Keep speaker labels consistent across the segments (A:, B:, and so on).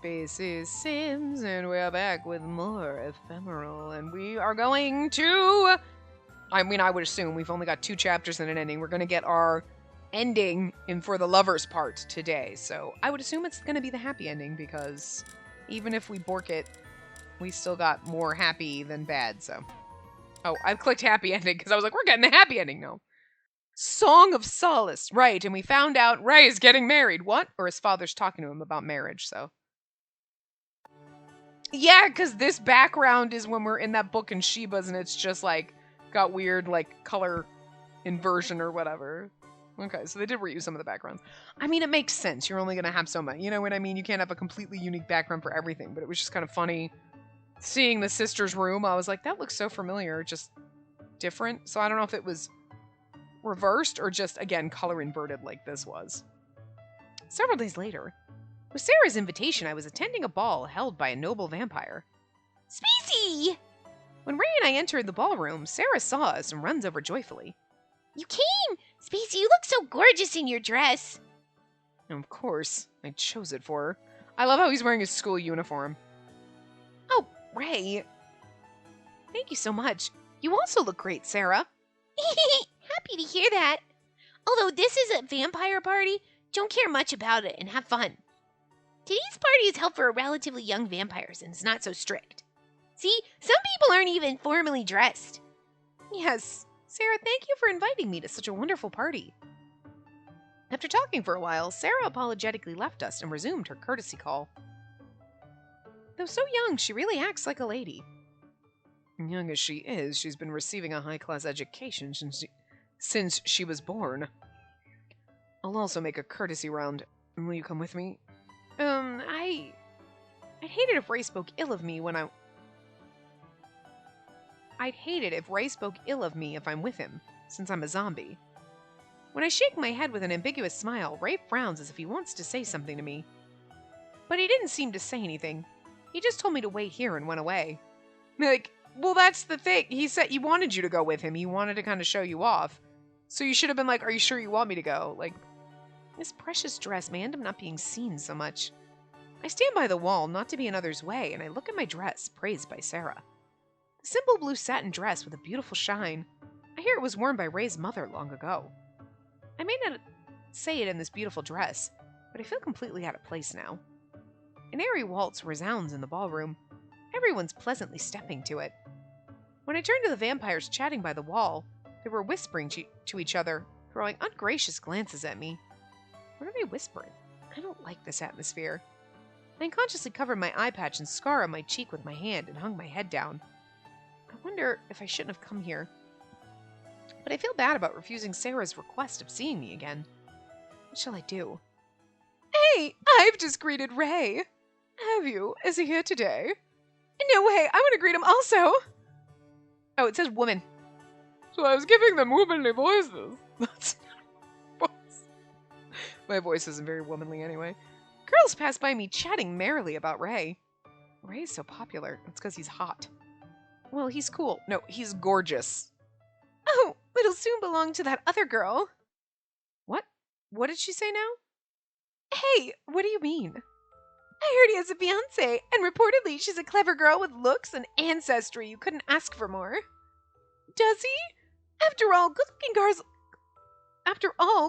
A: Spacey Sims, and we're back with more Ephemeral, and we are going to... I mean, I would assume we've only got 2 chapters and an ending. We're going to get our ending in for the lovers part today, so I would assume it's going to be the happy ending, because even if we bork it, we still got more happy than bad, so... Oh, I clicked happy ending, because I was like, we're getting the happy ending now. Song of Solace, right, and we found out Ray is getting married. What? Or his father's talking to him about marriage, so... Yeah, because this background is when we're in that book in Sheba's, and it's just, like, got weird, like, color inversion or whatever. Okay, so they did reuse some of the backgrounds. I mean, it makes sense. You're only going to have so much. You know what I mean? You can't have a completely unique background for everything, but it was just kind of funny. Seeing the sister's room, I was like, that looks so familiar, just different. So I don't know if it was reversed or just, again, color inverted like this was. Several days later, with Sarah's invitation, I was attending a ball held by a noble vampire. Spacey! When Ray and I entered the ballroom, Sarah saw us and runs over joyfully.
B: You came! Spacey, you look so gorgeous in your dress.
A: And of course, I chose it for her. I love how he's wearing his school uniform. Oh, Ray. Thank you so much. You also look great, Sarah.
B: Happy to hear that. Although this is a vampire party, don't care much about it and have fun. Today's party is held for relatively young vampires and it's not so strict. See, some people aren't even formally dressed.
A: Yes, Sarah, thank you for inviting me to such a wonderful party. After talking for a while, Sarah apologetically left us and resumed her courtesy call. Though so young, she really acts like a lady. Young as she is, she's been receiving a high-class education since she was born. I'll also make a courtesy round. Will you come with me? I'd hate it if Ray spoke ill of me when I'd hate it if Ray spoke ill of me if I'm with him, since I'm a zombie. When I shake my head with an ambiguous smile, Ray frowns as if he wants to say something to me. But he didn't seem to say anything. He just told me to wait here and went away. Like, well, that's the thing. He said he wanted you to go with him. He wanted to kind of show you off. So you should have been like, are you sure you want me to go? Like, this precious dress may end up not being seen so much. I stand by the wall, not to be in others' way, and I look at my dress, praised by Sarah. The simple blue satin dress with a beautiful shine. I hear it was worn by Ray's mother long ago. I may not say it in this beautiful dress, but I feel completely out of place now. An airy waltz resounds in the ballroom. Everyone's pleasantly stepping to it. When I turned to the vampires chatting by the wall, they were whispering to each other, throwing ungracious glances at me. What are they whispering? I don't like this atmosphere. I unconsciously covered my eye patch and scar on my cheek with my hand and hung my head down. I wonder if I shouldn't have come here. But I feel bad about refusing Sarah's request of seeing me again. What shall I do? Hey, I've just greeted Ray. Have you? Is he here today? No way, I want to greet him also. Oh, it says woman. So I was giving them womanly voices. That's not voice. My voice isn't very womanly anyway. Girls pass by me chatting merrily about Ray. Ray's so popular. It's because he's hot. Well, he's cool. No, he's gorgeous. Oh, it'll soon belong to that other girl. What? What did she say now? Hey, what do you mean? I heard he has a fiancé, and reportedly she's a clever girl with looks and ancestry. You couldn't ask for more. Does he? After all,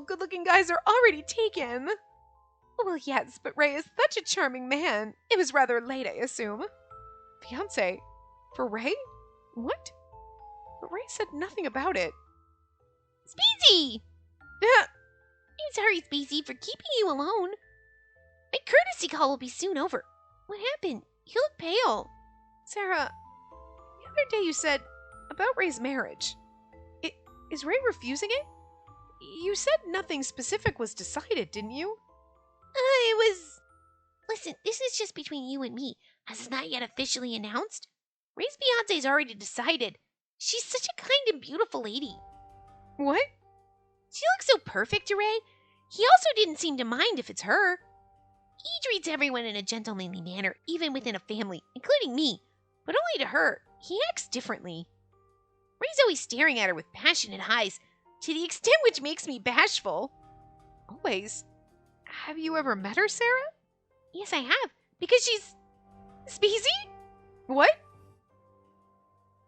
A: good-looking guys are already taken. Well, yes, but Ray is such a charming man. It was rather late, I assume. Fiancé? For Ray? What? But Ray said nothing about it.
B: Spacey! I'm sorry, Spacey, for keeping you alone. My courtesy call will be soon over. What happened? You look pale.
A: Sarah, the other day you said about Ray's marriage. Is Ray refusing it? You said nothing specific was decided, didn't you?
B: It was... Listen, this is just between you and me, as it's not yet officially announced. Ray's fiancé's already decided. She's such a kind and beautiful lady.
A: What?
B: She looks so perfect to Ray. He also didn't seem to mind if it's her. He treats everyone in a gentlemanly manner, even within a family, including me. But only to her. He acts differently. Ray's always staring at her with passionate eyes, to the extent which makes me bashful.
A: Always? Have you ever met her, Sarah?
B: Yes, I have. Because she's Spacey?
A: What?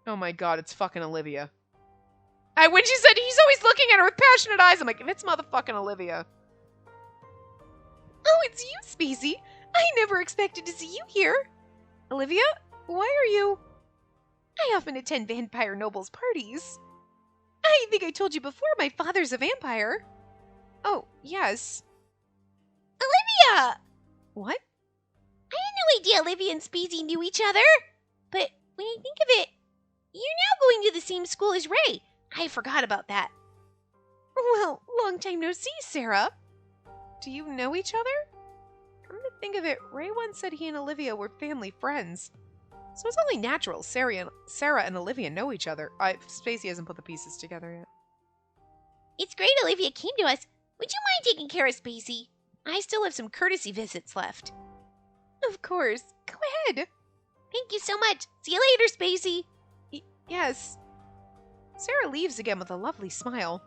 A: Oh my god, it's fucking Olivia. When she said he's always looking at her with passionate eyes, I'm like, if it's motherfucking Olivia.
B: Oh, it's you, Spacey. I never expected to see you here.
A: Olivia? Why are you...
B: I often attend vampire nobles' parties. I think I told you before my father's a vampire.
A: Oh, yes.
B: Olivia!
A: What?
B: I had no idea Olivia and Spacey knew each other. But when I think of it, you're now going to the same school as Ray. I forgot about that.
A: Well, long time no see, Sarah. Do you know each other? Come to think of it, Ray once said he and Olivia were family friends. So it's only natural Sarah and Olivia know each other. Spacey hasn't put the pieces together yet.
B: It's great Olivia came to us. Would you mind taking care of Spacey? I still have some courtesy visits left.
A: Of course. Go ahead.
B: Thank you so much. See you later, Spacey.
A: Yes. Sarah leaves again with a lovely smile.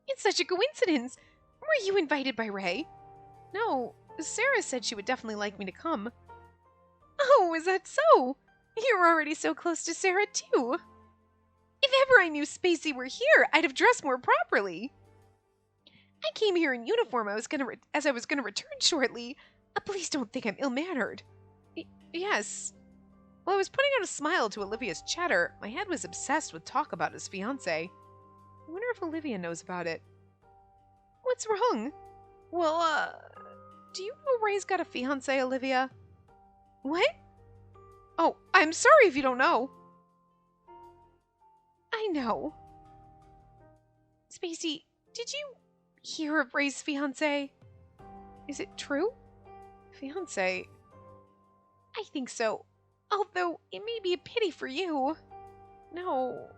B: It's such a coincidence. Were you invited by Ray?
A: No, Sarah said she would definitely like me to come.
B: Oh, is that so? You're already so close to Sarah, too. If ever I knew Spacey were here, I'd have dressed more properly. I came here in uniform as I was gonna return shortly. Please don't think I'm ill-mannered.
A: Yes. While I was putting on a smile to Olivia's chatter, my head was obsessed with talk about his fiancée. I wonder if Olivia knows about it.
B: What's wrong?
A: Well, do you know Ray's got a fiancée, Olivia?
B: What?
A: Oh, I'm sorry if you don't know.
B: I know. Spacey, did you hear of Ray's fiancée?
A: Is it true? Fiancé?
B: I think so. Although, it may be a pity for you.
A: No.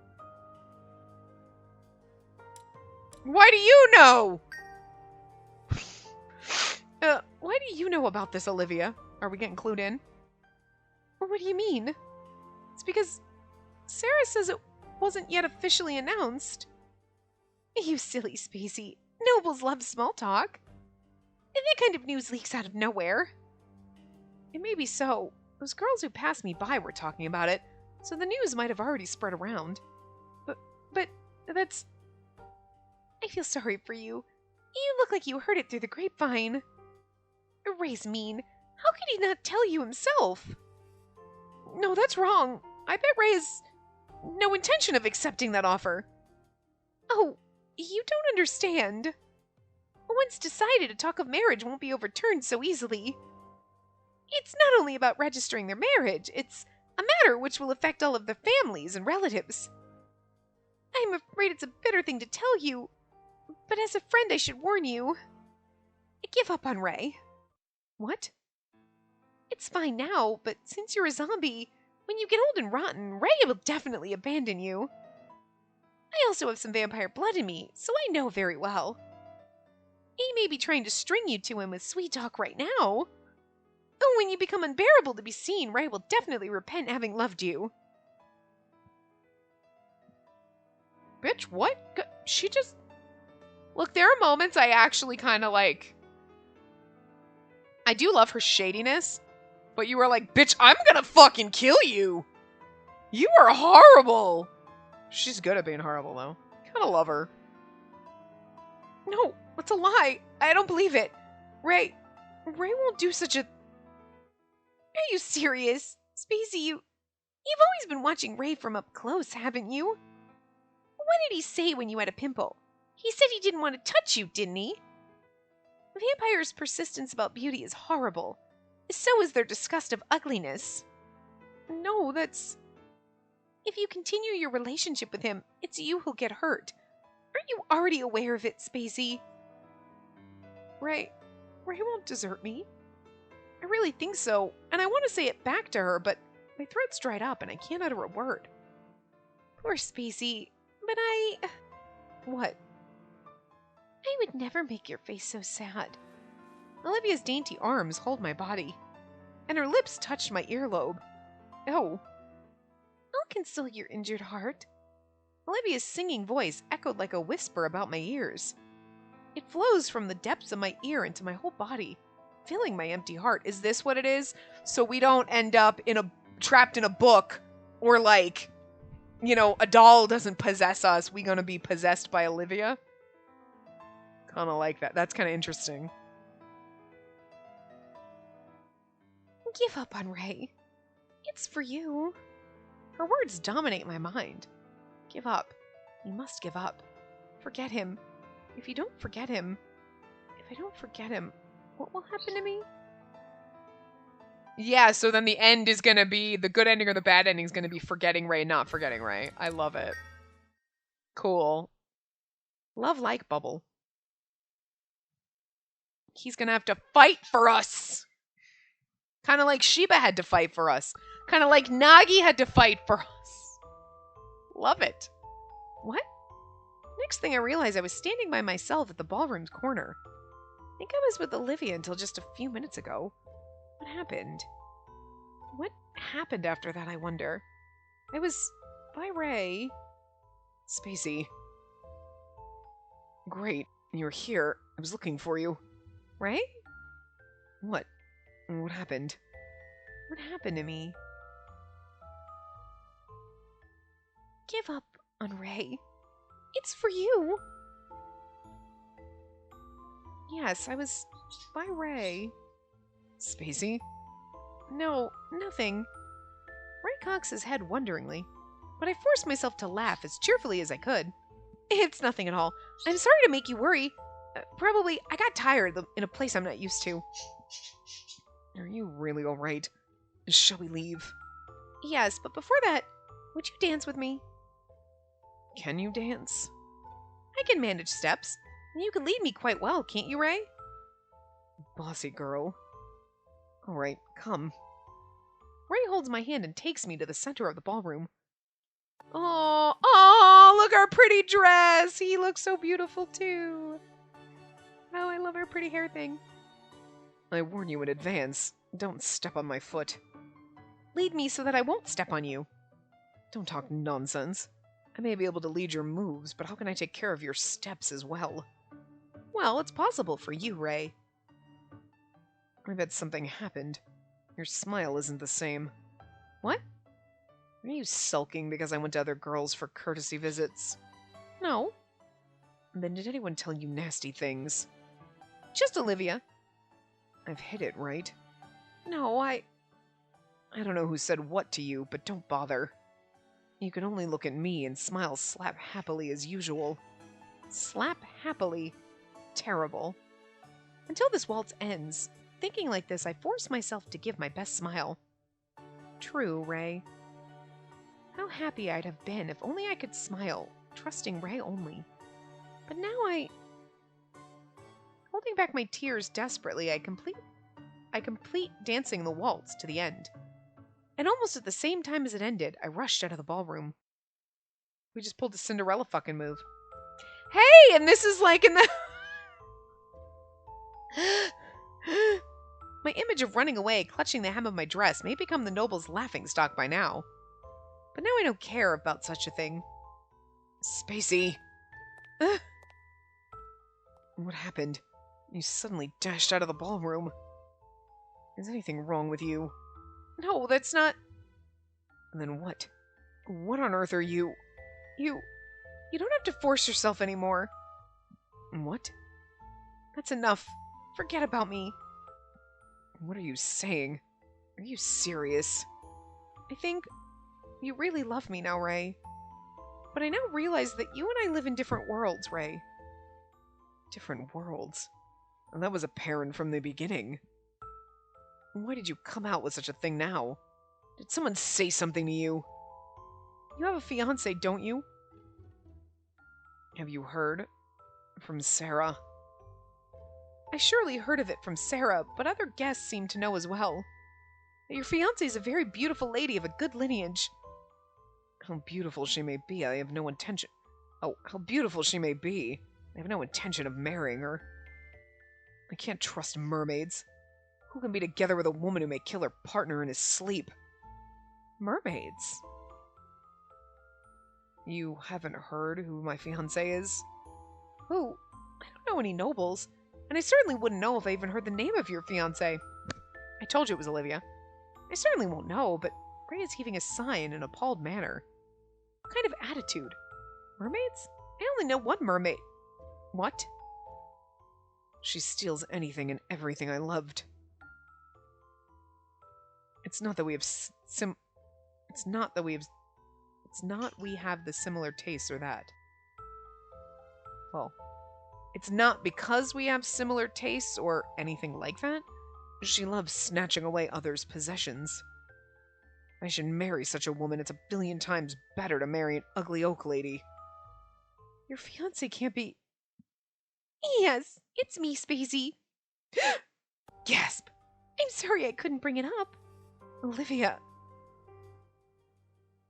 A: Why do you know? Why do you know about this, Olivia? Are we getting clued in?
B: What do you mean?
A: It's because Sarah says it wasn't yet officially announced.
B: You silly Spacey. Nobles love small talk. That kind of news leaks out of nowhere.
A: It may be so. Those girls who passed me by were talking about it, so the news might have already spread around. But that's...
B: I feel sorry for you. You look like you heard it through the grapevine. Ray's mean. How could he not tell you himself?
A: No, that's wrong. I bet Ray has no intention of accepting that offer.
B: Oh, you don't understand. Once decided, a talk of marriage won't be overturned so easily. It's not only about registering their marriage, it's a matter which will affect all of their families and relatives. I'm afraid it's a bitter thing to tell you, but as a friend I should warn you. Give up on Ray.
A: What?
B: It's fine now, but since you're a zombie, when you get old and rotten, Ray will definitely abandon you. I also have some vampire blood in me, so I know very well. He may be trying to string you to him with sweet talk right now. When you become unbearable to be seen, Ray will definitely repent having loved you.
A: Bitch, what? She just... Look, there are moments I actually kind of like... I do love her shadiness, but you were like, bitch, I'm gonna fucking kill you. You are horrible. She's good at being horrible, though. Kind of love her.
B: No, it's a lie. I don't believe it. Ray won't do such a... Are you serious? Spacey, you've always been watching Ray from up close, haven't you? What did he say when you had a pimple? He said he didn't want to touch you, didn't he? Vampires' persistence about beauty is horrible. So is their disgust of ugliness.
A: No, that's...
B: If you continue your relationship with him, it's you who'll get hurt. Aren't you already aware of it, Spacey?
A: Ray won't desert me. I really think so, and I want to say it back to her, but my throat's dried up and I can't utter a word.
B: Poor Spacey, but
A: What?
B: I would never make your face so sad.
A: Olivia's dainty arms hold my body, and her lips touched my earlobe. Oh.
B: I'll console your injured heart.
A: Olivia's singing voice echoed like a whisper about my ears. It flows from the depths of my ear into my whole body, filling my empty heart. Is this what it is? So we don't end up trapped in a book, or like, a doll doesn't possess us. We gonna be possessed by Olivia? Kind of like that. That's kind of interesting.
B: Give up on Ray. It's for you.
A: Her words dominate my mind. Give up. You must give up. Forget him. If you don't forget him, if I don't forget him, what will happen to me? Yeah, so then the end is gonna be, the good ending or the bad ending is gonna be forgetting Ray, not forgetting Ray. I love it. Cool. Love like Bubble. He's gonna have to fight for us. Kind of like Sheba had to fight for us. Kind of like Nagi had to fight for us. Love it. What? Next thing I realized, I was standing by myself at the ballroom's corner. I think I was with Olivia until just a few minutes ago. What happened? What happened after that, I wonder? I was by Ray. Spacey. Great. You're here. I was looking for you. Ray? What? What happened? What happened to me?
B: Give up on Ray. It's for you.
A: Yes, I was by Ray. Spacey? No, nothing. Ray cocks his head wonderingly, but I forced myself to laugh as cheerfully as I could. It's nothing at all. I'm sorry to make you worry. Probably I got tired in a place I'm not used to. Are you really all right? Shall we leave? Yes, but before that, would you dance with me? Can you dance? I can manage steps, and you can lead me quite well, can't you, Ray? Bossy girl. All right, come. Ray holds my hand and takes me to the center of the ballroom. Oh, look our pretty dress. He looks so beautiful too. Oh, I love her pretty hair thing. I warn you in advance, don't step on my foot. Lead me so that I won't step on you. Don't talk nonsense. I may be able to lead your moves, but how can I take care of your steps as well? Well, it's possible for you, Ray. I bet something happened. Your smile isn't the same. What? Are you sulking because I went to other girls for courtesy visits? No. Then did anyone tell you nasty things? Just Olivia. I've hid it, right? No, I don't know who said what to you, but don't bother. You can only look at me and smile slap happily as usual. Slap happily? Terrible. Until this waltz ends, thinking like this, I force myself to give my best smile. True, Ray. How happy I'd have been if only I could smile, trusting Ray only. But now holding back my tears desperately, I complete dancing the waltz to the end. And almost at the same time as it ended, I rushed out of the ballroom. We just pulled a Cinderella fucking move. Hey, and this is like in the... My image of running away, clutching the hem of my dress, may become the noble's laughingstock by now. But now I don't care about such a thing. Spacey. What happened? You suddenly dashed out of the ballroom. Is anything wrong with you? No, that's not... And then what? What on earth are you... You don't have to force yourself anymore. What? That's enough. Forget about me. What are you saying? Are you serious? I think you really love me now, Ray. But I now realize that you and I live in different worlds, Ray. Different worlds? And that was apparent from the beginning. Why did you come out with such a thing now? Did someone say something to you? You have a fiance, don't you? Have you heard from Sarah? I surely heard of it from Sarah, but other guests seem to know as well. That your fiance is a very beautiful lady of a good lineage. How beautiful she may be, I have no intention... Oh, how beautiful she may be. I have no intention of marrying her. I can't trust mermaids. Who can be together with a woman who may kill her partner in his sleep? Mermaids? You haven't heard who my fiancé is? Who? I don't know any nobles. And I certainly wouldn't know if I even heard the name of your fiancé. I told you it was Olivia. I certainly won't know, but Ray is heaving a sigh in an appalled manner. What kind of attitude? Mermaids? I only know one mermaid. What? She steals anything and everything I loved. It's not we have the similar tastes or that. Well, it's not because we have similar tastes or anything like that. She loves snatching away others' possessions. I should marry such a woman. It's 1,000,000,000 times better to marry an ugly oak lady. Your fiancé can't be...
B: Yes, it's me, Spacey.
A: Gasp!
B: I'm sorry I couldn't bring it up.
A: Olivia.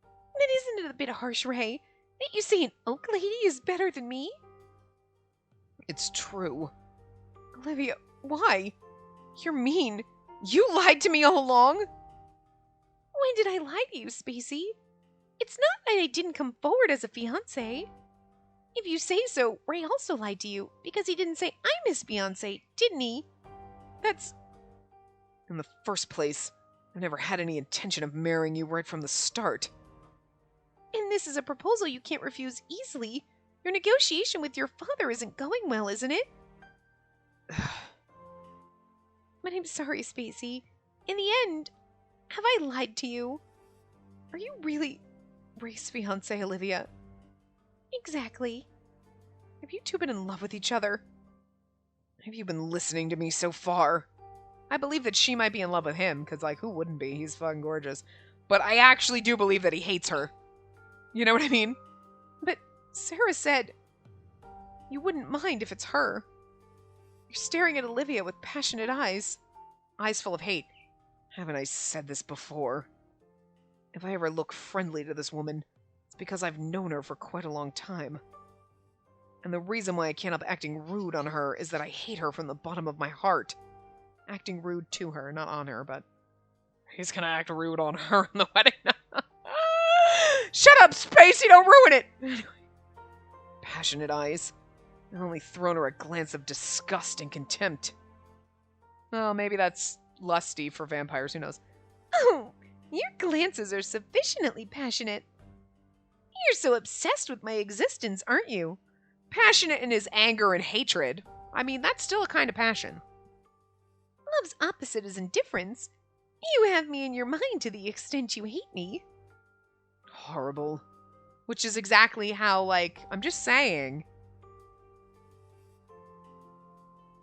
B: But isn't it a bit harsh, Ray, that you say an oak lady is better than me?
A: It's true. Olivia, why? You're mean. You lied to me all along.
B: When did I lie to you, Spacey? It's not that I didn't come forward as a fiancé. If you say so, Ray also lied to you because he didn't say I'm his fiancé, didn't he?
A: That's... In the first place, I never had any intention of marrying you right from the start.
B: And this is a proposal you can't refuse easily. Your negotiation with your father isn't going well, isn't it? But I'm sorry, Spacey. In the end, have I lied to you?
A: Are you really Ray's fiancé, Olivia?
B: Exactly.
A: Have you two been in love with each other? Have you been listening to me so far? I believe that she might be in love with him, because, like, who wouldn't be? He's fucking gorgeous. But I actually do believe that he hates her. You know what I mean? But Sarah said you wouldn't mind if it's her. You're staring at Olivia with passionate eyes. Eyes full of hate. Haven't I said this before? If I ever look friendly to this woman, it's because I've known her for quite a long time. And the reason why I can't help acting rude on her is that I hate her from the bottom of my heart. Acting rude to her, not on her, but he's gonna act rude on her on the wedding night. Shut up, Spacey! Don't ruin it! Anyway. Passionate eyes. I've only thrown her a glance of disgust and contempt. Well, maybe that's lusty for vampires, who knows?
B: Oh, your glances are sufficiently passionate. You're so obsessed with my existence, aren't you?
A: Passionate in his anger and hatred. I mean, that's still a kind of passion.
B: Love's opposite is indifference. You have me in your mind to the extent you hate me.
A: Horrible. Which is exactly how, like, I'm just saying.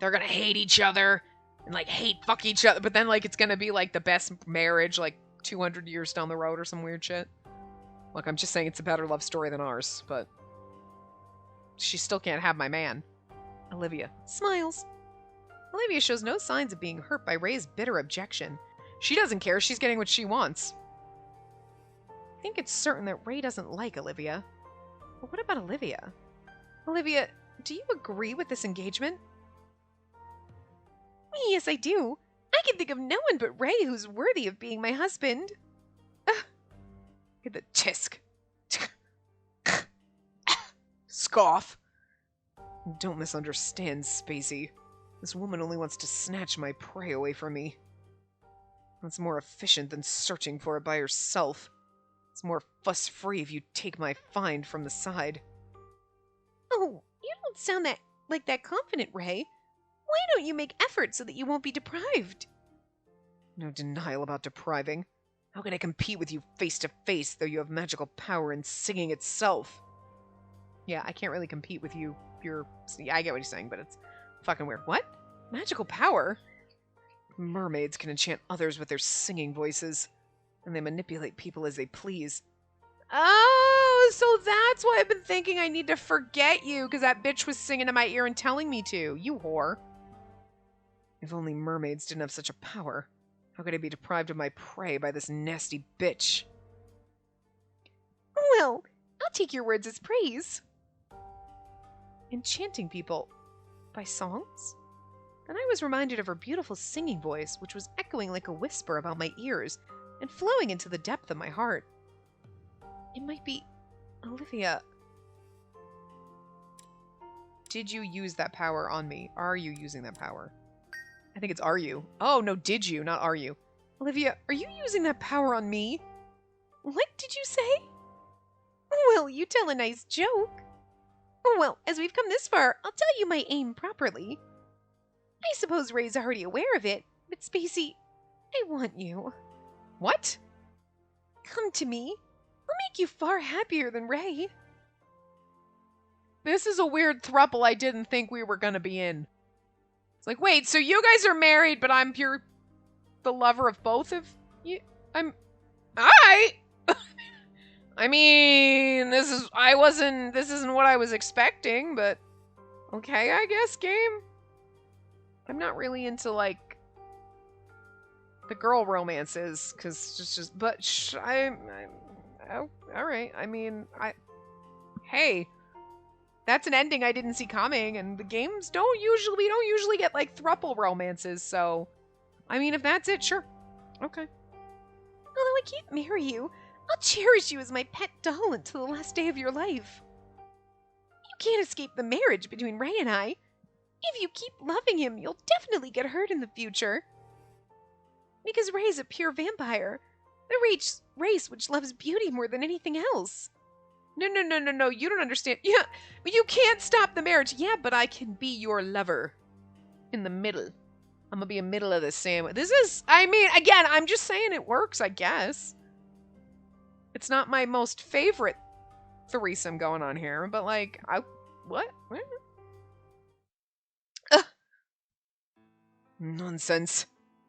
A: They're gonna hate each other and, like, fuck each other, but then, like, it's gonna be, like, the best marriage, like, 200 years down the road or some weird shit. Look, I'm just saying it's a better love story than ours, but she still can't have my man. Olivia smiles. Olivia shows no signs of being hurt by Ray's bitter objection. She doesn't care. She's getting what she wants. I think it's certain that Ray doesn't like Olivia. But what about Olivia? Olivia, do you agree with this engagement?
B: Yes, I do. I can think of no one but Ray who's worthy of being my husband.
A: Get the tisk. Scoff. Don't misunderstand, Spacey. This woman only wants to snatch my prey away from me. That's more efficient than searching for it by herself. It's more fuss-free if you take my find from the side.
B: Oh, you don't sound like that confident, Ray. Why don't you make effort so that you won't be deprived?
A: No denial about depriving. How can I compete with you face to face, though you have magical power in singing itself? Yeah, I can't really compete with you. Yeah, I get what you're saying, but it's fucking weird. What? Magical power? Mermaids can enchant others with their singing voices, and they manipulate people as they please. Oh, so that's why I've been thinking I need to forget you, because that bitch was singing in my ear and telling me to. You whore. If only mermaids didn't have such a power. How could I be deprived of my prey by this nasty bitch?
B: Well, I'll take your words as praise.
A: Enchanting people by songs? Then I was reminded of her beautiful singing voice, which was echoing like a whisper about my ears and flowing into the depth of my heart. It might be Olivia. did you use that power on me? Are you using that power? I think it's are you. Oh, no, did you, not are you. Olivia, are you using that power on me? What did you say? Well, you tell a nice joke. Well, as we've come this far, I'll tell you my aim properly. I suppose Ray's already aware of it, but Spacey, I want you. What? Come to me. I'll make you far happier than Ray. This is a weird throuple I didn't think we were gonna be in. It's like, wait, so you guys are married, but I'm the lover of both of you? I mean, this isn't what I was expecting, but okay, I guess, game. I'm not really into, like, the girl romances, because oh, alright, I mean, hey, that's an ending I didn't see coming, and the games we don't usually get, like, throuple romances, so, I mean, if that's it, sure. Okay. Although I can't marry you, I'll cherish you as my pet doll until the last day of your life. You can't escape the marriage between Ray and I. If you keep loving him, you'll definitely get hurt in the future. Because Ray's a pure vampire, the race which loves beauty more than anything else. No, you don't understand. Yeah, but you can't stop the marriage. Yeah, but I can be your lover. In the middle. I'm gonna be in the middle of the sandwich. This is, I mean, again, I'm just saying it works, I guess. It's not my most favorite threesome going on here, but like, what? Ugh. Nonsense.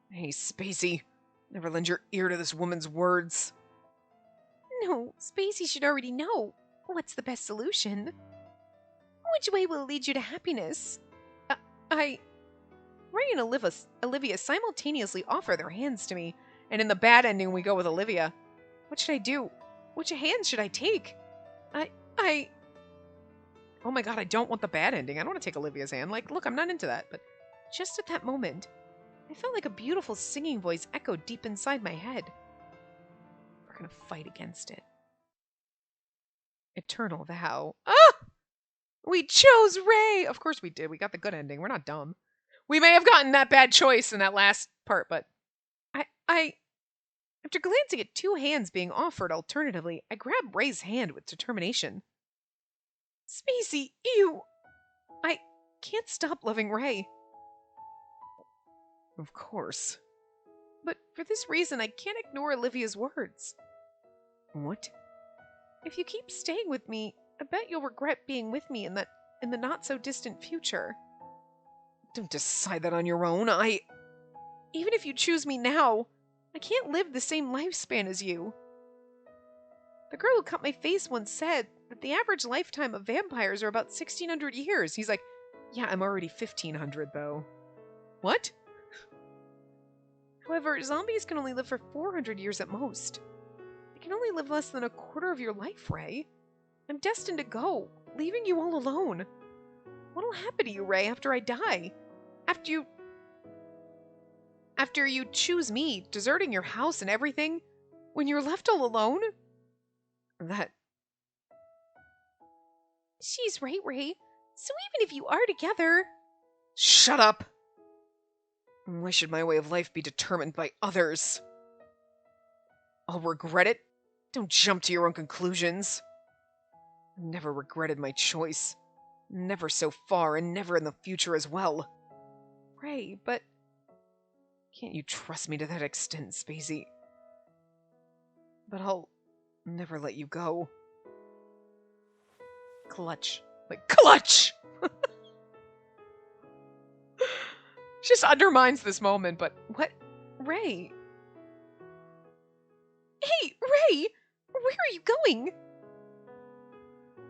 A: Hey, Spacey. Never lend your ear to this woman's words. No, Spacey should already know. What's the best solution? Which way will lead you to happiness? Ray and Olivia simultaneously offer their hands to me, and in the bad ending we go with Olivia. What should I do? Which hands should I take? Oh my god, I don't want the bad ending. I don't want to take Olivia's hand. Like, look, I'm not into that. But just at that moment, I felt like a beautiful singing voice echoed deep inside my head. We're gonna fight against it. Eternal vow. Ah! We chose Ray! Of course we did. We got the good ending. We're not dumb. We may have gotten that bad choice in that last part, but after glancing at two hands being offered alternatively, I grabbed Ray's hand with determination. Spacey, ew! I can't stop loving Ray. Of course. But for this reason, I can't ignore Olivia's words. What? If you keep staying with me, I bet you'll regret being with me in the not-so-distant future. Don't decide that on your own. Even if you choose me now, I can't live the same lifespan as you. The girl who cut my face once said that the average lifetime of vampires are about 1,600 years. He's like, yeah, I'm already 1,500, though. What? However, zombies can only live for 400 years at most. They can only live less than a quarter of your life, Ray. I'm destined to go, leaving you all alone. What'll happen to you, Ray, after I die? After you choose me, deserting your house and everything, when you're left all alone? She's right, Ray. So even if you are together... Shut up! Why should my way of life be determined by others? I'll regret it? Don't jump to your own conclusions. I've never regretted my choice. Never so far, and never in the future as well. Ray, but... Can't you trust me to that extent, Spacey? But I'll never let you go. Clutch. Like, clutch! Just undermines this moment, but what? Ray? Hey, Ray! Where are you going?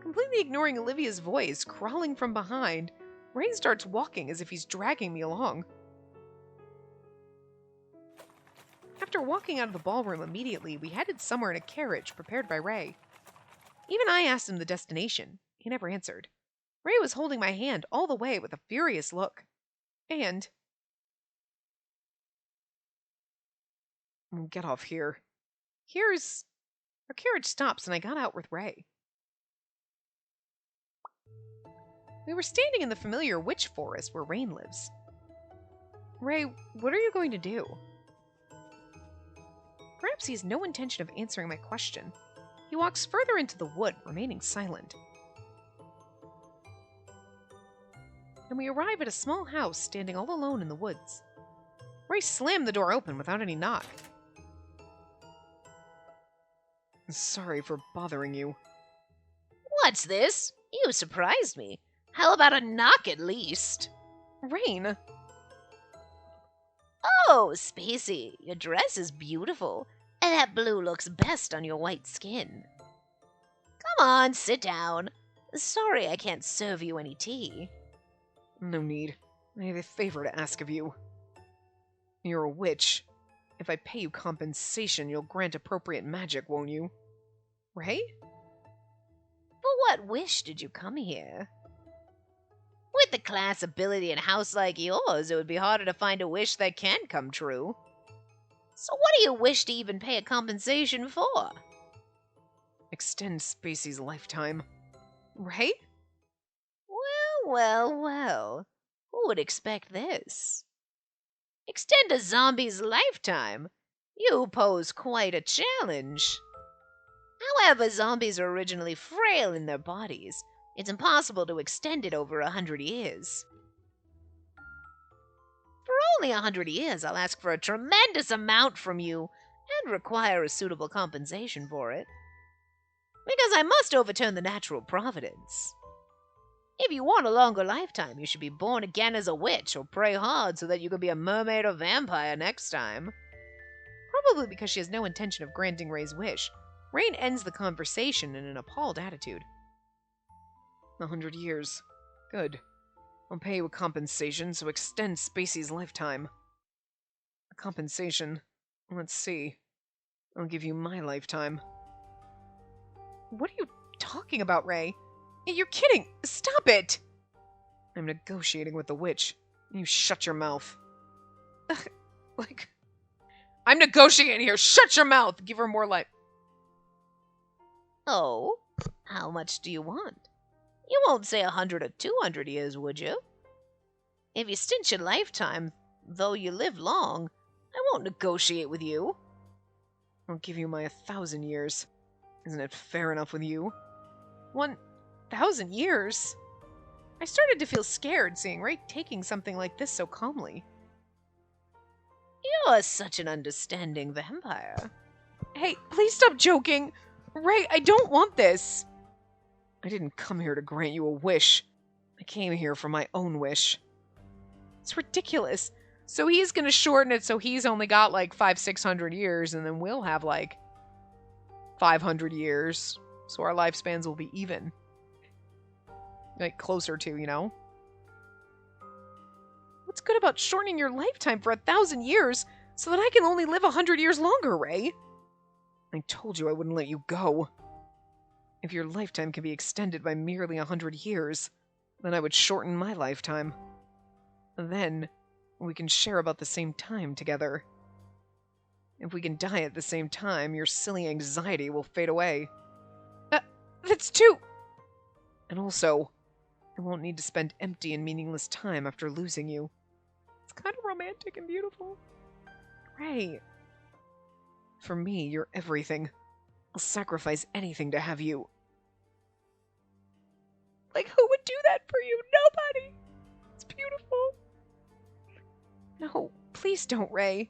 A: Completely ignoring Olivia's voice, crawling from behind, Ray starts walking as if he's dragging me along. After walking out of the ballroom immediately, we headed somewhere in a carriage prepared by Ray. Even I asked him the destination. He never answered. Ray was holding my hand all the way with a furious look. And... Get off here. Our carriage stops and I got out with Ray. We were standing in the familiar witch forest where Rain lives. Ray, what are you going to do? Perhaps he has no intention of answering my question. He walks further into the wood, remaining silent. And we arrive at a small house standing all alone in the woods. Ray slammed the door open without any knock. Sorry for bothering you.
B: What's this? You surprised me. How about a knock at least?
A: Rain!
B: Oh, Spacey, your dress is beautiful, and that blue looks best on your white skin. Come on, sit down. Sorry I can't serve you any tea.
A: No need. I have a favor to ask of you. You're a witch. If I pay you compensation, you'll grant appropriate magic, won't you? Ray?
B: For what wish did you come here? With the class, ability, and house like yours, it would be harder to find a wish that can come true. So what do you wish to even pay a compensation for?
A: Extend Spacey's lifetime. Ray?
B: Well. Who would expect this? Extend a zombie's lifetime? You pose quite a challenge. However, zombies are originally frail in their bodies. It's impossible to extend it over 100 years. For only 100 years, I'll ask for a tremendous amount from you and require a suitable compensation for it. Because I must overturn the natural providence. If you want a longer lifetime, you should be born again as a witch or pray hard so that you can be a mermaid or vampire next time.
A: Probably because she has no intention of granting Ray's wish, Rain ends the conversation in an appalled attitude. 100 years. Good. I'll pay you a compensation, so extend Spacey's lifetime. A compensation? Let's see. I'll give you my lifetime. What are you talking about, Ray? You're kidding! Stop it! I'm negotiating with the witch. You shut your mouth. I'm negotiating here! Shut your mouth! Give her more life.
B: Oh? How much do you want? You won't say 100 or 200 years, would you? If you stint your lifetime, though you live long, I won't negotiate with you.
A: I'll give you my 1,000 years. Isn't it fair enough with you? 1,000 years? I started to feel scared seeing Ray taking something like this so calmly.
B: You're such an understanding vampire.
A: Hey, please stop joking! Ray, I don't want this! I didn't come here to grant you a wish. I came here for my own wish. It's ridiculous. So he's gonna shorten it so he's only got like 500-600 years, and then we'll have like 500 years. So our lifespans will be even. Like, closer to, you know? What's good about shortening your lifetime for 1,000 years so that I can only live 100 years longer, Ray? I told you I wouldn't let you go. If your lifetime can be extended by merely 100 years, then I would shorten my lifetime. Then, we can share about the same time together. If we can die at the same time, your silly anxiety will fade away. That's too... And also, I won't need to spend empty and meaningless time after losing you. It's kind of romantic and beautiful. Ray. For me, you're everything. I'll sacrifice anything to have you. Like, who would do that for you? Nobody! It's beautiful. No, please don't, Ray.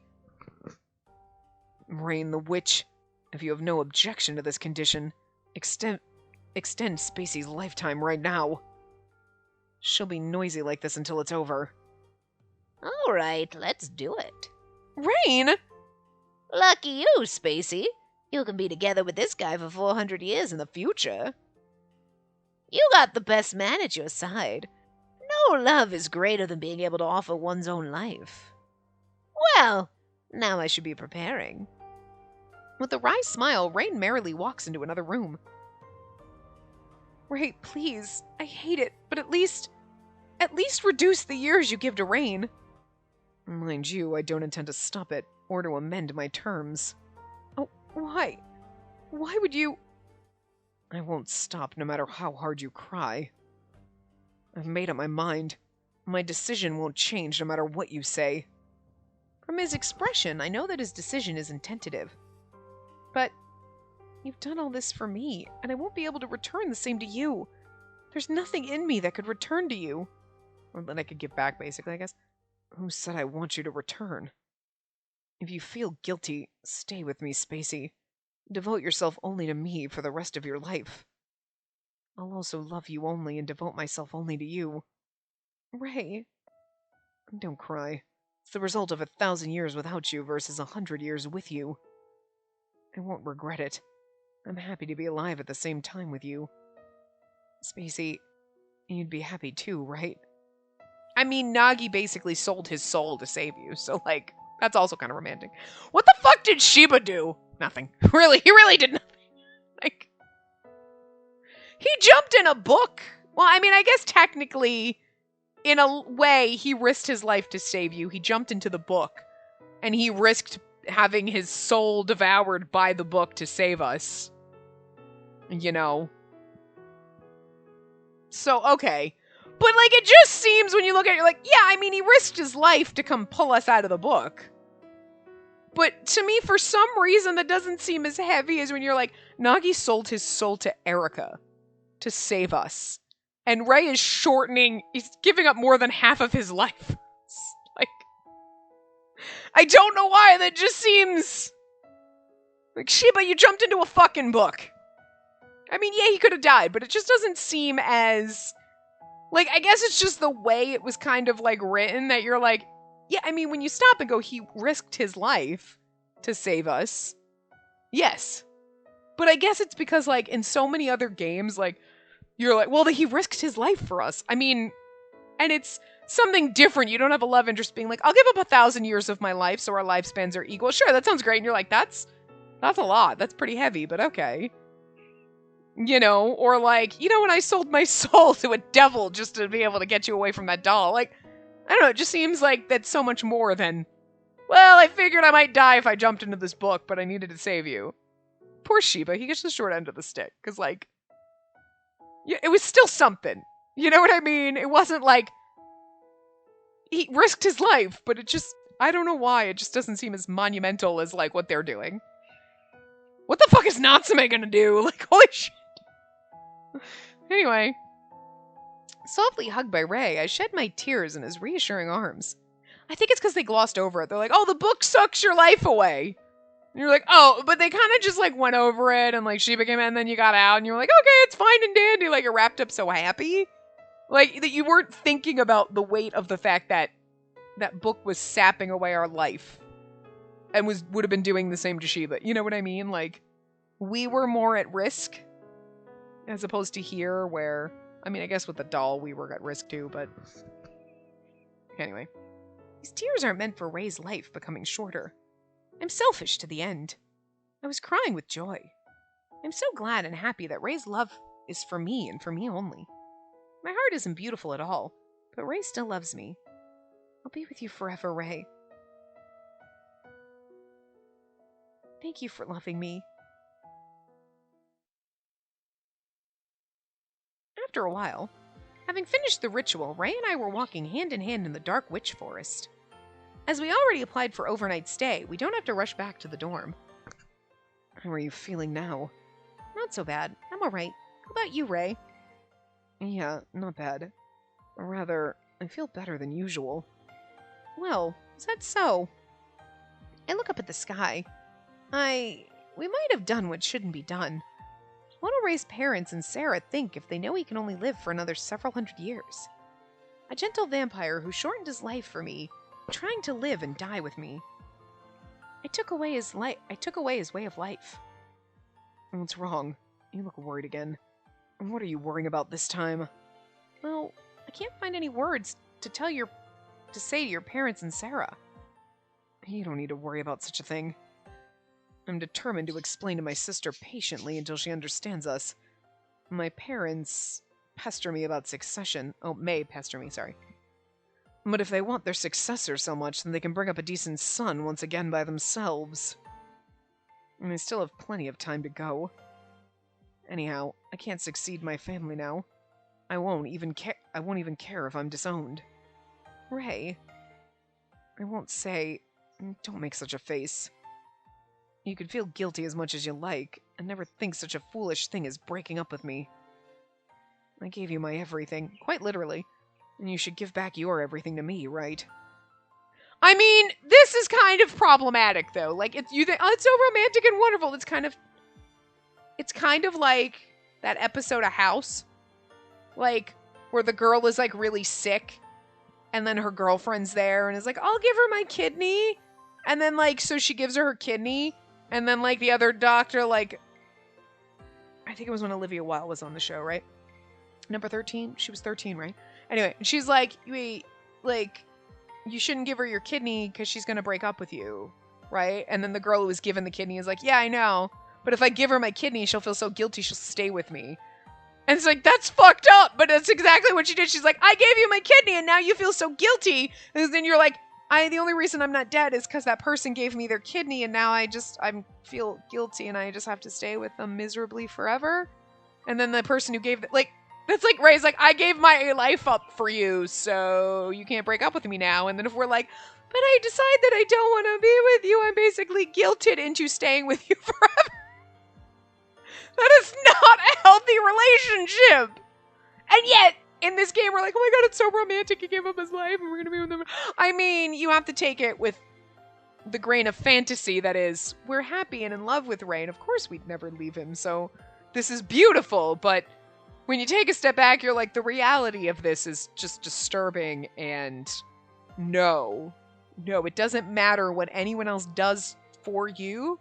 A: Rain the witch, if you have no objection to this condition, extend Spacey's lifetime right now. She'll be noisy like this until it's over.
B: All right, let's do it.
A: Rain!
B: Lucky you, Spacey. You can be together with this guy for 400 years in the future. You got the best man at your side. No love is greater than being able to offer one's own life. Well, now I should be preparing.
A: With a wry smile, Rain merrily walks into another room. Ray, please. I hate it, but at least reduce the years you give to Rain. Mind you, I don't intend to stop it, or to amend my terms. Oh, why? Why would you... I won't stop no matter how hard you cry. I've made up my mind. My decision won't change no matter what you say.
B: From his expression, I know that his decision isn't tentative.
A: But you've done all this for me, and I won't be able to return the same to you. There's nothing in me that could return to you. Or that I could give back, basically, I guess. Who said I want you to return? If you feel guilty, stay with me, Spacey. Devote yourself only to me for the rest of your life. I'll also love you only and devote myself only to you. Ray, don't cry. It's the result of 1,000 years without you versus 100 years with you. I won't regret it. I'm happy to be alive at the same time with you. Spacey, you'd be happy too, right? I mean, Nagi basically sold his soul to save you, so, like, that's also kind of romantic. What the fuck did Shiba do? Nothing. Really, he really did nothing. Like, he jumped in a book. Well, I mean, I guess technically, in a way, he risked his life to save you. He jumped into the book, and he risked having his soul devoured by the book to save us. You know? So, okay. But, like, it just seems when you look at it, you're like, yeah, I mean, he risked his life to come pull us out of the book. But to me, for some reason, that doesn't seem as heavy as when you're like, Nagi sold his soul to Erica to save us. And Ray is he's giving up more than half of his life. Like, I don't know why, that just seems... Like, Shiba, you jumped into a fucking book. I mean, yeah, he could have died, but it just doesn't seem as... Like, I guess it's just the way it was kind of, like, written that you're like, yeah, I mean, when you stop and go, he risked his life to save us. Yes. But I guess it's because, like, in so many other games, like, you're like, well, he risked his life for us. I mean, and it's something different. You don't have a love interest being like, I'll give up 1,000 years of my life so our lifespans are equal. Sure, that sounds great. And you're like, that's a lot. That's pretty heavy, but okay. You know, or like, you know, when I sold my soul to a devil just to be able to get you away from that doll. Like, I don't know, it just seems like that's so much more than, well, I figured I might die if I jumped into this book, but I needed to save you. Poor Shiba, he gets the short end of the stick, because, like, yeah, it was still something. You know what I mean? It wasn't like, he risked his life, but it just, I don't know why, it just doesn't seem as monumental as, like, what they're doing. What the fuck is Natsume gonna do? Like, holy shit. Anyway, softly hugged by Ray, I shed my tears in his reassuring arms. I think it's because they glossed over it. They're like, oh, the book sucks your life away. And you're like, oh, but they kind of just, like, went over it, and, like, Shiba came in, and then you got out, and you're like, okay, it's fine and dandy. Like, you're wrapped up so happy. Like, that you weren't thinking about the weight of the fact that that book was sapping away our life. And would have been doing the same to Shiba. You know what I mean? Like, we were more at risk. As opposed to here, where, I mean, I guess with the doll, we were at risk too, but... Anyway. These tears aren't meant for Ray's life becoming shorter. I'm selfish to the end. I was crying with joy. I'm so glad and happy that Ray's love is for me and for me only. My heart isn't beautiful at all, but Ray still loves me. I'll be with you forever, Ray. Thank you for loving me. After a while, having finished the ritual, Ray and I were walking hand in hand in the dark witch forest. As we already applied for overnight stay, we don't have to rush back to the dorm. How are you feeling now? Not so bad. I'm alright. How about you, Ray? Yeah, not bad. Or rather, I feel better than usual. Well, is that so? I look up at the sky. We might have done what shouldn't be done. What will Ray's parents and Sarah think if they know he can only live for another several hundred years? A gentle vampire who shortened his life for me, trying to live and die with me. I took away his way of life. What's wrong? You look worried again. And what are you worrying about this time? Well, I can't find any words to say to your parents and Sarah. You don't need to worry about such a thing. I'm determined to explain to my sister patiently until she understands us. My parents pester me about succession. Oh, may pester me, sorry. But if they want their successor so much, then they can bring up a decent son once again by themselves. And I still have plenty of time to go. Anyhow, I can't succeed my family now. I won't even care if I'm disowned. Ray, I won't say... Don't make such a face. You can feel guilty as much as you like, and never think such a foolish thing as breaking up with me. I gave you my everything, quite literally, and you should give back your everything to me, right? I mean, this is kind of problematic, though. Like, you think, oh, it's so romantic and wonderful. It's kind of like that episode of House, like, where the girl is, like, really sick, and then her girlfriend's there, and is like, I'll give her my kidney, and then, like, so she gives her kidney, and then, like, the other doctor, like, I think it was when Olivia Wilde was on the show, right? Number 13? She was 13, right? Anyway, she's like, wait, like, you shouldn't give her your kidney because she's going to break up with you, right? And then the girl who was given the kidney is like, yeah, I know, but if I give her my kidney, she'll feel so guilty she'll stay with me. And it's like, that's fucked up, but that's exactly what she did. She's like, I gave you my kidney and now you feel so guilty. And then you're like, the only reason I'm not dead is because that person gave me their kidney and now I feel guilty and I just have to stay with them miserably forever. And then the person who gave that's like Ray's like, I gave my life up for you, so you can't break up with me now. And then if we're like, but I decide that I don't want to be with you, I'm basically guilted into staying with you forever. That is not a healthy relationship. And yet, in this game, we're like, oh my god, it's so romantic. He gave up his life and we're going to be with him. I mean, you have to take it with the grain of fantasy that is, we're happy and in love with Ray, and of course we'd never leave him, so this is beautiful, but when you take a step back, you're like, the reality of this is just disturbing, and no, it doesn't matter what anyone else does for you.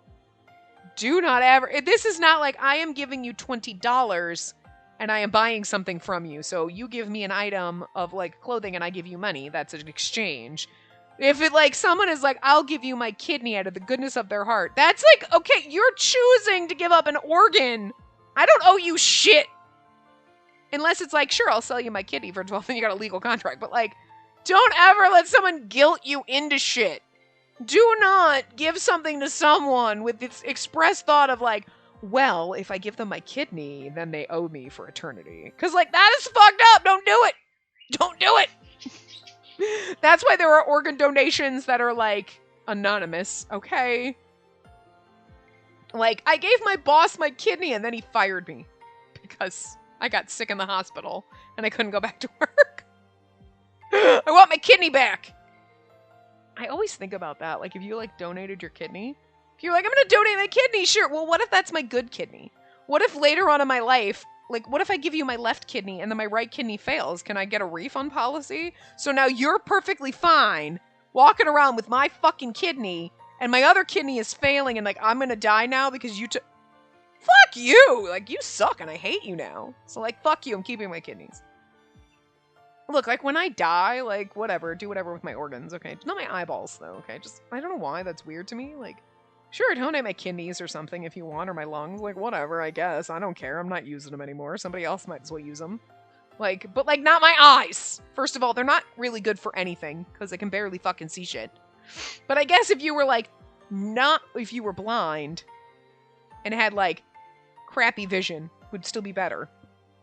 A: Do not ever... This is not like, I am giving you $20 and I am buying something from you. So you give me an item of, like, clothing and I give you money. That's an exchange. If it, like, someone is like, I'll give you my kidney out of the goodness of their heart. That's like, okay, you're choosing to give up an organ. I don't owe you shit. Unless it's like, sure, I'll sell you my kidney for 12, then you got a legal contract. But, like, don't ever let someone guilt you into shit. Do not give something to someone with this express thought of like, well, if I give them my kidney, then they owe me for eternity. Because, like, that is fucked up. Don't do it. Don't do it. That's why there are organ donations that are, like, anonymous. Okay. Like, I gave my boss my kidney and then he fired me. Because I got sick in the hospital and I couldn't go back to work. I want my kidney back. I always think about that. Like, if you, like, donated your kidney, if you're like, I'm gonna donate my kidney, sure. Well, what if that's my good kidney? What if later on in my life, like, what if I give you my left kidney and then my right kidney fails? Can I get a refund policy? So now you're perfectly fine walking around with my fucking kidney and my other kidney is failing and, like, I'm gonna die now because you took... Fuck you! Like, you suck and I hate you now. So, like, fuck you, I'm keeping my kidneys. Look, like, when I die, like, whatever, do whatever with my organs, okay? Not my eyeballs, though, okay? Just, I don't know why that's weird to me, like, sure, donate my kidneys or something if you want, or my lungs, like, whatever, I guess, I don't care, I'm not using them anymore, somebody else might as well use them. Like, but, like, not my eyes! First of all, they're not really good for anything, because I can barely fucking see shit. But I guess if you were, like, if you were blind, and had, like, crappy vision, would still be better.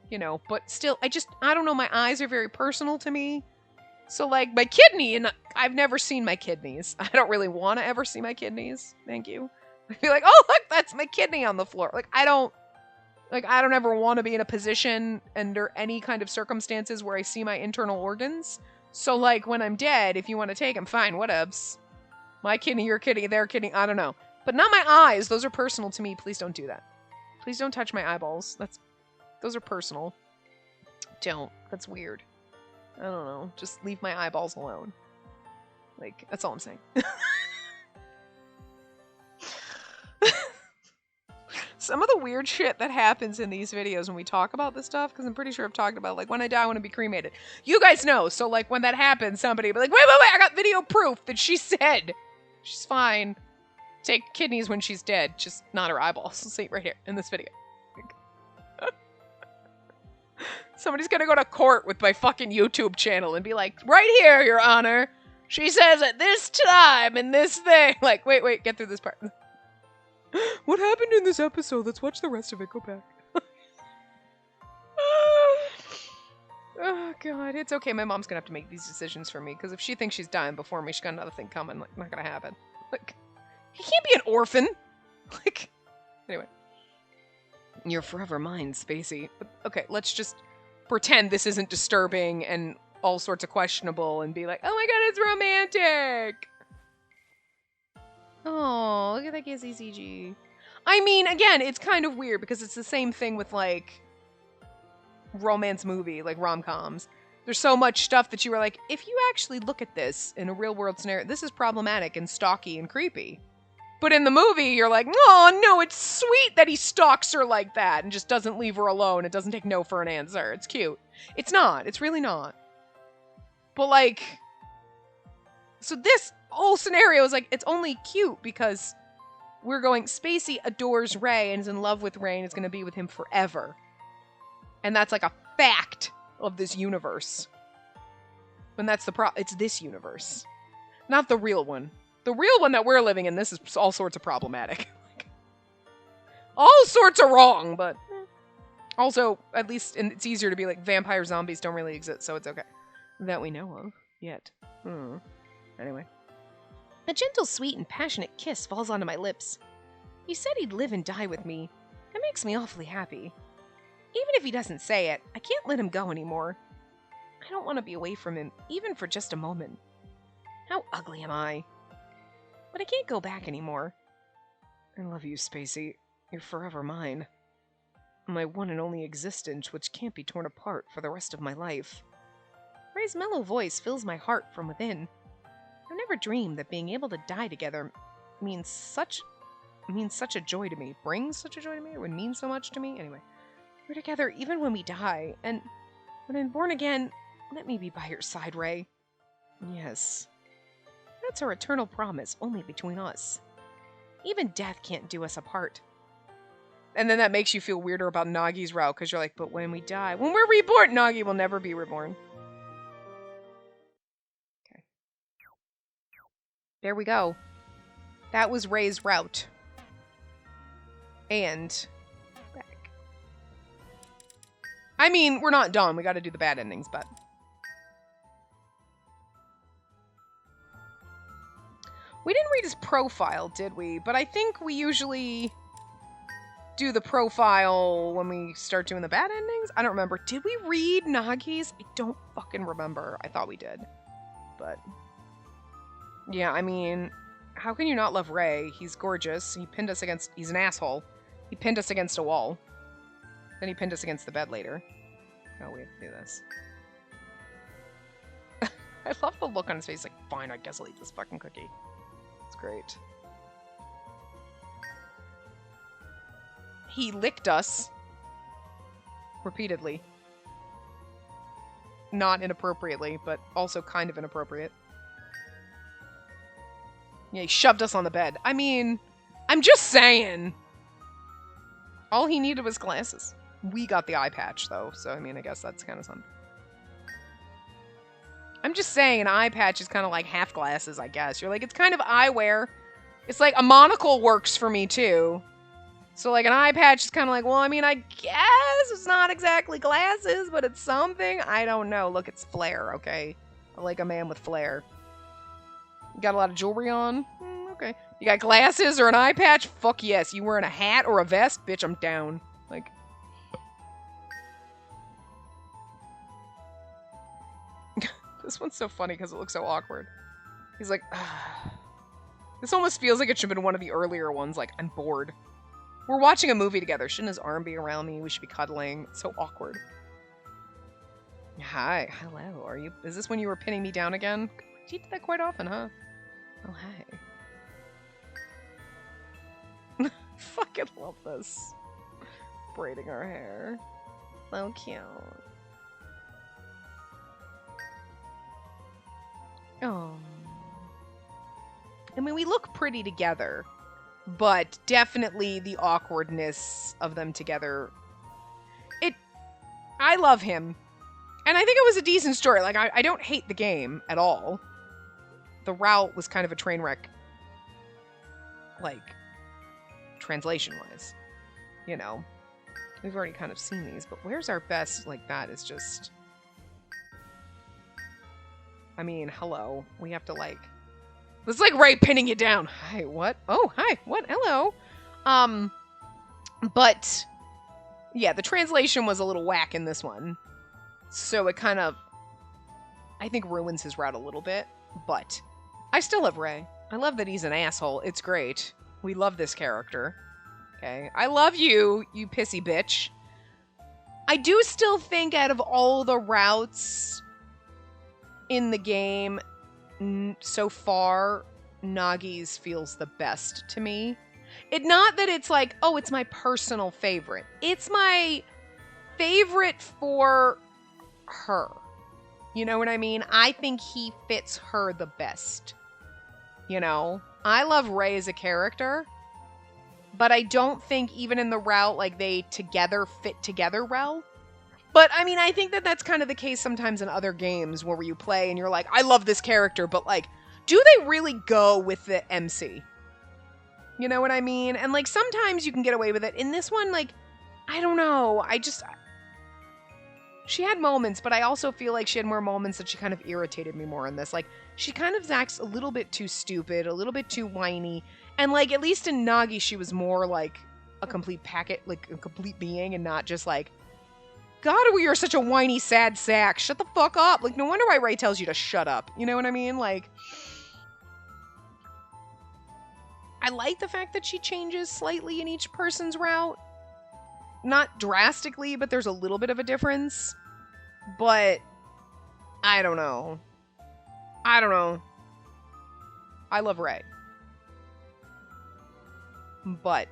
A: You know, but still, I don't know, my eyes are very personal to me. So, like, my kidney, and I've never seen my kidneys. I don't really want to ever see my kidneys. Thank you. I'd be like, oh, look, that's my kidney on the floor. Like, I don't ever want to be in a position under any kind of circumstances where I see my internal organs. So, like, when I'm dead, if you want to take them, fine, whatevs. My kidney, your kidney, their kidney, I don't know. But not my eyes. Those are personal to me. Please don't do that. Please don't touch my eyeballs. Those are personal. Don't. That's weird. I don't know. Just leave my eyeballs alone. Like, that's all I'm saying. Some of the weird shit that happens in these videos when we talk about this stuff, because I'm pretty sure I've talked about, like, when I die, I want to be cremated. You guys know, so, like, when that happens, somebody will be like, wait, I got video proof that she said she's fine. Take kidneys when she's dead, just not her eyeballs. See, right here, in this video. Somebody's gonna go to court with my fucking YouTube channel and be like, right here, Your Honor. She says at this time and this thing. Like, wait, get through this part. What happened in this episode? Let's watch the rest of it. Go back. God, it's okay. My mom's gonna have to make these decisions for me, because if she thinks she's dying before me, she's got another thing coming. Like, not gonna happen. Like, he can't be an orphan. Like, anyway. You're forever mine, Spacey. But, okay, let's just pretend this isn't disturbing and all sorts of questionable and be like, oh my god, it's romantic! Oh, look at that kissy CG. I mean, again, it's kind of weird because it's the same thing with, like, romance movie, like rom-coms. There's so much stuff that you were like, if you actually look at this in a real-world scenario, this is problematic and stalky and creepy. But in the movie, you're like, oh, no, it's sweet that he stalks her like that and just doesn't leave her alone. It doesn't take no for an answer. It's cute. It's not. It's really not. But, like, so this whole scenario is like, it's only cute because we're going, Spacey adores Ray and is in love with Ray and is going to be with him forever. And that's like a fact of this universe. And that's the it's this universe. Not the real one. The real one that we're living in, this is all sorts of problematic. All sorts of wrong, but also, at least it's easier to be like, vampire zombies don't really exist, so it's okay. That we know of. Yet. Anyway. A gentle, sweet, and passionate kiss falls onto my lips. He said he'd live and die with me. That makes me awfully happy. Even if he doesn't say it, I can't let him go anymore. I don't want to be away from him, even for just a moment. How ugly am I? But I can't go back anymore. I love you, Spacey. You're forever mine. My one and only existence, which can't be torn apart for the rest of my life. Ray's mellow voice fills my heart from within. I've never dreamed that being able to die together means such a joy to me. Brings such a joy to me, or would mean so much to me. Anyway, we're together even when we die, and when I'm born again, let me be by your side, Ray. Yes. That's our eternal promise, only between us. Even death can't do us apart. And then that makes you feel weirder about Nagi's route, because you're like, but when we die, when we're reborn, Nagi will never be reborn. Okay. There we go. That was Ray's route. And back. I mean, we're not done. We gotta do the bad endings, but... We didn't read his profile, did we? But I think we usually do the profile when we start doing the bad endings. I don't remember. Did we read Nagi's? I don't fucking remember. I thought we did. But yeah, I mean, how can you not love Ray? He's gorgeous. He pinned us against... He's an asshole. He pinned us against a wall. Then he pinned us against the bed later. Oh, we have to do this. I love the look on his face. Like, fine, I guess I'll eat this fucking cookie. Great. He licked us repeatedly. Not inappropriately, but also kind of inappropriate. Yeah, he shoved us on the bed. I mean, I'm just saying. All he needed was glasses. We got the eye patch, though, so I mean, I guess that's kind of something. I'm just saying an eye patch is kind of like half glasses, I guess. You're like, it's kind of eyewear. It's like a monocle works for me, too. So, like, an eye patch is kind of like, well, I mean, I guess it's not exactly glasses, but it's something. I don't know. Look, it's flair, okay? I like a man with flair. You got a lot of jewelry on? Okay. You got glasses or an eye patch? Fuck yes. You wearing a hat or a vest? Bitch, I'm down. Like... This one's so funny because it looks so awkward. He's like, this almost feels like it should have been one of the earlier ones. Like, I'm bored. We're watching a movie together. Shouldn't his arm be around me? We should be cuddling. It's so awkward. Hi. Hello. Are you... Is this when you were pinning me down again? You did that quite often, huh? Oh, hey. Fucking love this. Braiding our hair. So cute. Oh. I mean, we look pretty together, but definitely the awkwardness of them together. I love him. And I think it was a decent story. Like, I don't hate the game at all. The route was kind of a train wreck. Like, translation-wise. You know. We've already kind of seen these, but where's our best? Like, that is just... I mean, hello. We have to like... It's like Ray pinning you down. Hi, what? Oh, hi, what? Hello. But... Yeah, the translation was a little whack in this one. So it kind of... I think ruins his route a little bit. But I still love Ray. I love that he's an asshole. It's great. We love this character. Okay. I love you, you pissy bitch. I do still think out of all the routes in the game so far, Nagi's feels the best to me. Not that it's like, oh, it's my personal favorite. It's my favorite for her. You know what I mean? I think he fits her the best. You know? I love Ray as a character, but I don't think even in the route, like, they together fit together well. But, I mean, I think that that's kind of the case sometimes in other games where you play and you're like, I love this character, but, like, do they really go with the MC? You know what I mean? And, like, sometimes you can get away with it. In this one, like, I don't know. She had moments, but I also feel like she had more moments that she kind of irritated me more in this. Like, she kind of acts a little bit too stupid, a little bit too whiny. And, like, at least in Nagi, she was more, like, a complete packet, like, a complete being and not just, like, God, you're such a whiny, sad sack. Shut the fuck up. Like, no wonder why Ray tells you to shut up. You know what I mean? Like, I like the fact that she changes slightly in each person's route. Not drastically, but there's a little bit of a difference. But, I don't know. I love Ray. But,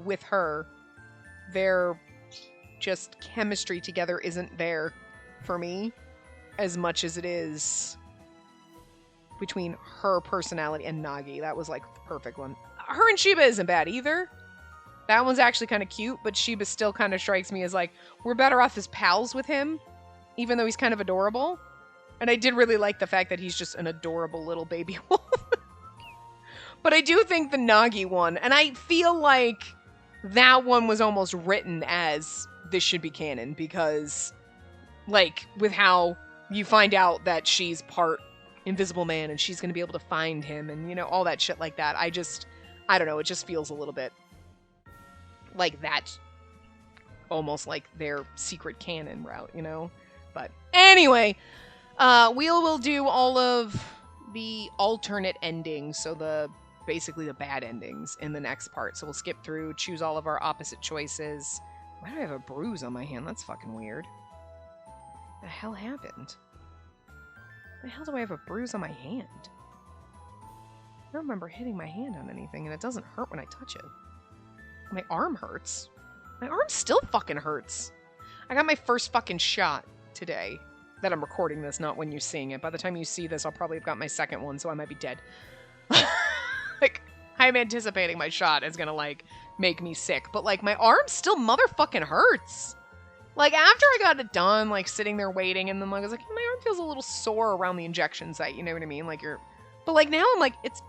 A: with her, their just chemistry together isn't there for me as much as it is between her personality and Nagi. That was like the perfect one. Her and Shiba isn't bad either. That one's actually kind of cute, but Shiba still kind of strikes me as like, we're better off as pals with him, even though he's kind of adorable. And I did really like the fact that he's just an adorable little baby wolf. But I do think the Nagi one, and I feel like that one was almost written as this should be canon, because, like, with how you find out that she's part Invisible Man and she's going to be able to find him and, you know, all that shit like that. I don't know, it just feels a little bit like that, almost like their secret canon route, you know? But anyway, we'll do all of the alternate endings, so basically the bad endings in the next part. So we'll skip through, choose all of our opposite choices. Why do I have a bruise on my hand? That's fucking weird. The hell happened? The hell do I have a bruise on my hand? I don't remember hitting my hand on anything, and it doesn't hurt when I touch it. My arm hurts. My arm still fucking hurts. I got my first fucking shot today. That I'm recording this, not when you're seeing it. By the time you see this, I'll probably have got my second one, so I might be dead. Like, I'm anticipating my shot is gonna, like, make me sick. But, like, my arm still motherfucking hurts. Like, after I got it done, like, sitting there waiting, and then, like, I was like, my arm feels a little sore around the injection site, you know what I mean? Like, But, like, now I'm like, it's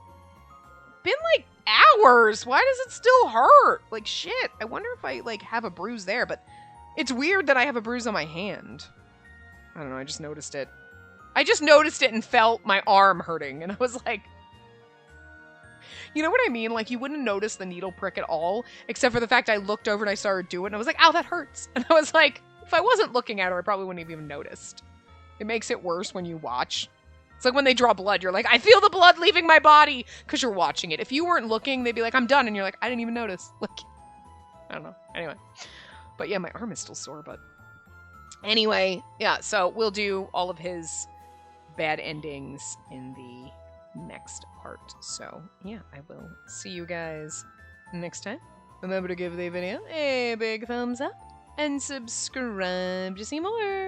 A: been, like, hours. Why does it still hurt? Like, shit. I wonder if I, like, have a bruise there, but it's weird that I have a bruise on my hand. I don't know, I just noticed it. I just noticed it and felt my arm hurting, and I was like... You know what I mean? Like, you wouldn't notice the needle prick at all, except for the fact I looked over and I started doing it, and I was like, ow, that hurts. And I was like, if I wasn't looking at her, I probably wouldn't have even noticed. It makes it worse when you watch. It's like when they draw blood, you're like, I feel the blood leaving my body, because you're watching it. If you weren't looking, they'd be like, I'm done, and you're like, I didn't even notice. Like, I don't know. Anyway. But yeah, my arm is still sore, but... Anyway, yeah, so we'll do all of his bad endings in the next part. So, yeah, I will see you guys next time. Remember to give the video a big thumbs up and subscribe to see more.